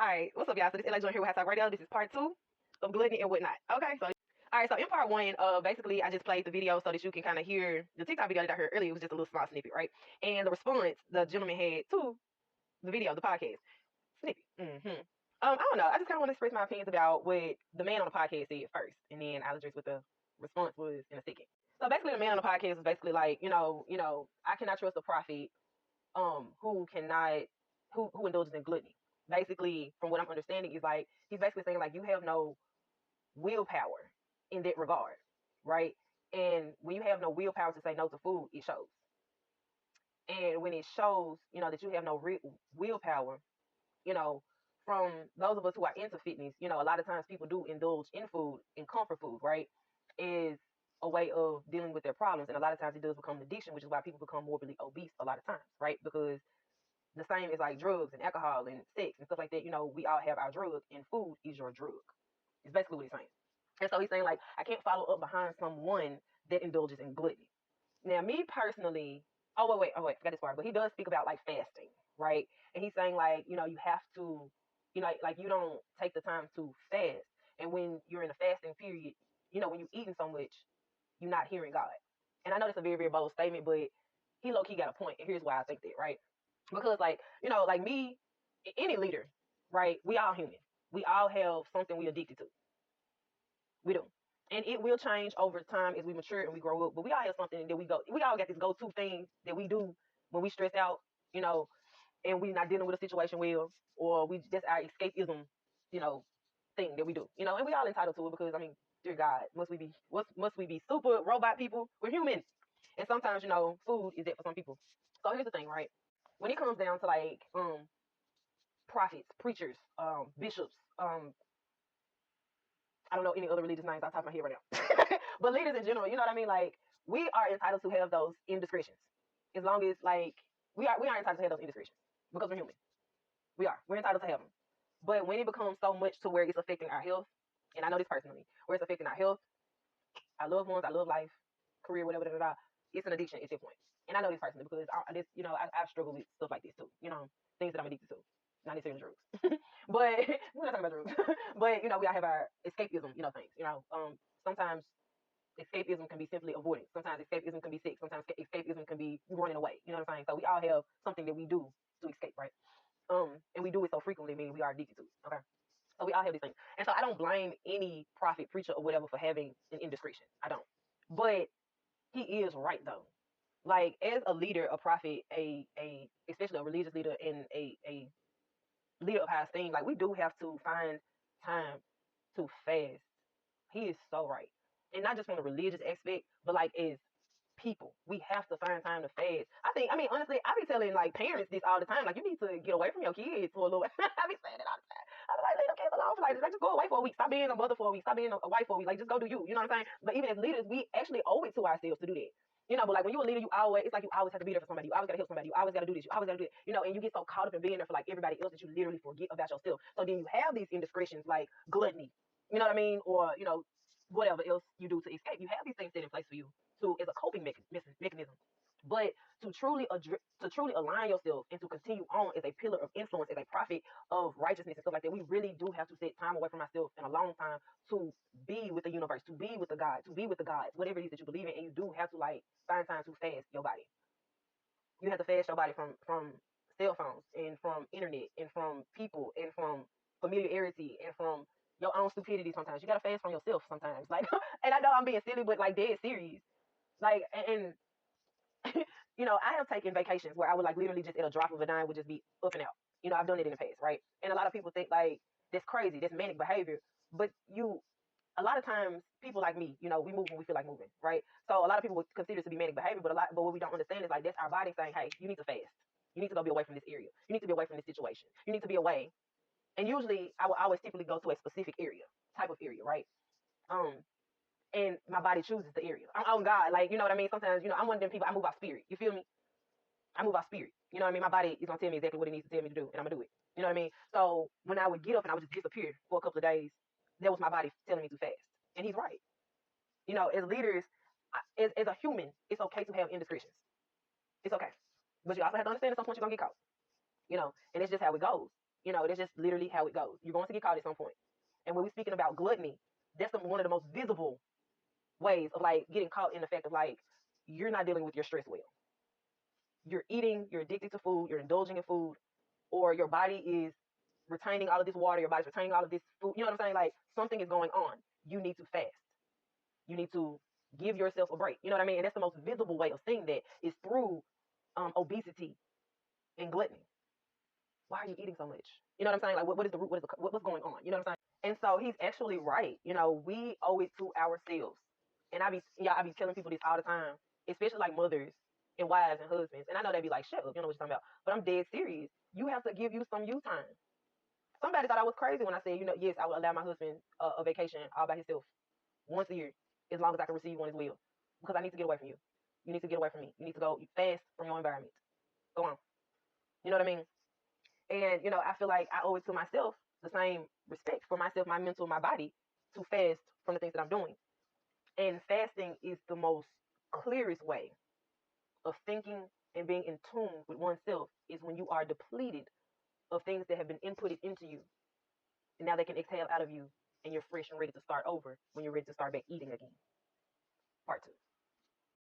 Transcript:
All right, what's up, y'all? So this is LA Joint here with Hashtag Radio. This is part 2 of Gluttony and whatnot. Okay, so all right, so in part 1, basically I just played the video so that you can kind of hear the TikTok video that I heard earlier. It was just a little small snippet, right? And the response the gentleman had to the video, the podcast snippet. I don't know. I just kind of want to express my opinions about what the man on the podcast said first, and then I'll address what the response was in a second. So basically, the man on the podcast was basically like, I cannot trust a prophet, who indulges in gluttony. Basically, from what I'm understanding, is like he's basically saying like you have no willpower in that regard, right? And when you have no willpower to say no to food, it shows. And when it shows, that you have no willpower, from those of us who are into fitness, a lot of times people do indulge in food, in comfort food, right? Is a way of dealing with their problems. And a lot of times it does become an addiction, which is why people become morbidly obese a lot of times, right? Because the same as like drugs and alcohol and sex and stuff like that, we all have our drug, and food is your drug. It's basically what he's saying. And so he's saying like, I can't follow up behind someone that indulges in gluttony. Now, me personally, I forgot this part, but he does speak about like fasting, right? And he's saying like, you have to, like you don't take the time to fast. And when you're in a fasting period, when you're eating so much, you're not hearing God. And I know that's a very, very bold statement, but he low-key got a point. And here's why I think that, right? Because like, like me, any leader, right? We all human. We all have something we addicted to. We do. And it will change over time as we mature and we grow up. But we all have something that we all got this go-to thing that we do when we stress out, and we're not dealing with a situation well, or we just our escapism, thing that we do, and we all entitled to it because, I mean, dear God, must we be super robot people? We're human. And sometimes, food is it for some people. So here's the thing, right? When it comes down to like prophets, preachers, bishops, I don't know any other religious names off the top of my head right now, but leaders in general, you know what I mean? Like, we are entitled to have those indiscretions, as long as like we are entitled to have those indiscretions because we're human. We're entitled to have them. But when it becomes so much to where it's affecting our health, and I know this personally, where it's affecting our health, our loved ones, our love life, career, whatever, it's an addiction at that point. And I know this personally because I've struggled with stuff like this too. Things that I'm addicted to, not necessarily drugs, but we're not talking about drugs. But we all have our escapism, things. Sometimes escapism can be simply avoidance. Sometimes escapism can be sex. Sometimes escapism can be running away. You know what I'm saying? So we all have something that we do to escape, right? And we do it so frequently, meaning we are addicted to it. Okay. So we all have these things. And so I don't blame any prophet, preacher, or whatever for having an indiscretion. I don't. But he is right though. Like, as a leader, a prophet, especially a religious leader, and a leader of high esteem, like, we do have to find time to fast. He is so right. And not just from the religious aspect, but like as people, we have to find time to fast. Honestly, I be telling like parents this all the time. Like, you need to get away from your kids for a little. I be saying it all the time. I be like, leave them kids alone for like just go away for a week. Stop being a mother for a week. Stop being a wife for a week. Like, just go do you. You know what I'm saying? But even as leaders, we actually owe it to ourselves to do that. But like when you're a leader, it's like you always have to be there for somebody. You always gotta help somebody. You always gotta do this. You always gotta do it. And you get so caught up in being there for like everybody else that you literally forget about yourself. So then you have these indiscretions like gluttony. You know what I mean? Or whatever else you do to escape. You have these things set in place for you as a coping mechanism. But to truly align yourself and to continue on as a pillar of influence, as a prophet of righteousness and stuff like that, we really do have to set time away from ourselves in a long time to be with the universe, to be with the God, to be with the gods, whatever it is that you believe in. And you do have to like find time to fast your body. You have to fast your body from cell phones and from internet and from people and from familiarity and from your own stupidity. Sometimes you gotta fast from yourself sometimes. Like, and I know I'm being silly, but like dead serious. Like, and I have taken vacations where I would like literally just at a drop of a dime would just be up and out. I've done it in the past, right? And a lot of people think like that's crazy, that's manic behavior. But a lot of times people like me, we move when we feel like moving, right? So a lot of people would consider it to be manic behavior, but what we don't understand is like that's our body saying, hey, you need to fast. You need to go be away from this area. You need to be away from this situation. You need to be away. And usually I will always typically go to a specific type of area, right? And my body chooses the area. Oh God, like, you know what I mean? Sometimes, I'm one of them people, I move out spirit. You feel me? I move out spirit. You know what I mean? My body is going to tell me exactly what it needs to tell me to do, and I'm going to do it. You know what I mean? So when I would get up and I would just disappear for a couple of days, that was my body telling me to fast. And he's right. As leaders, as a human, it's okay to have indiscretions. It's okay. But you also have to understand at some point you're going to get caught. And it's just how it goes. You know, that's just literally how it goes. You're going to get caught at some point. And when we're speaking about gluttony, that's one of the most visible ways of like getting caught in the fact of like you're not dealing with your stress well. You're eating, you're addicted to food, you're indulging in food, or your body is retaining all of this water, your body's retaining all of this food. You know what I'm saying? Like something is going on. You need to fast. You need to give yourself a break. You know what I mean? And that's the most visible way of seeing that is through obesity and gluttony. Why are you eating so much? You know what I'm saying? Like, what is the root? What's going on? You know what I'm saying? And so he's actually right. You know, we owe it to ourselves. And I be telling people this all the time, especially like mothers and wives and husbands. And I know they be like, shut up, you know what you're talking about. But I'm dead serious. You have to give you some you time. Somebody thought I was crazy when I said, you know, yes, I will allow my husband a vacation all by himself once a year, as long as I can receive one as well. Because I need to get away from you. You need to get away from me. You need to go fast from your environment. Go on. You know what I mean? And, you know, I feel like I owe it to myself the same respect for myself, my mental, my body, to fast from the things that I'm doing. And fasting is the most clearest way of thinking and being in tune with oneself is when you are depleted of things that have been inputted into you. And now they can exhale out of you and you're fresh and ready to start over when you're ready to start back eating again. Part two.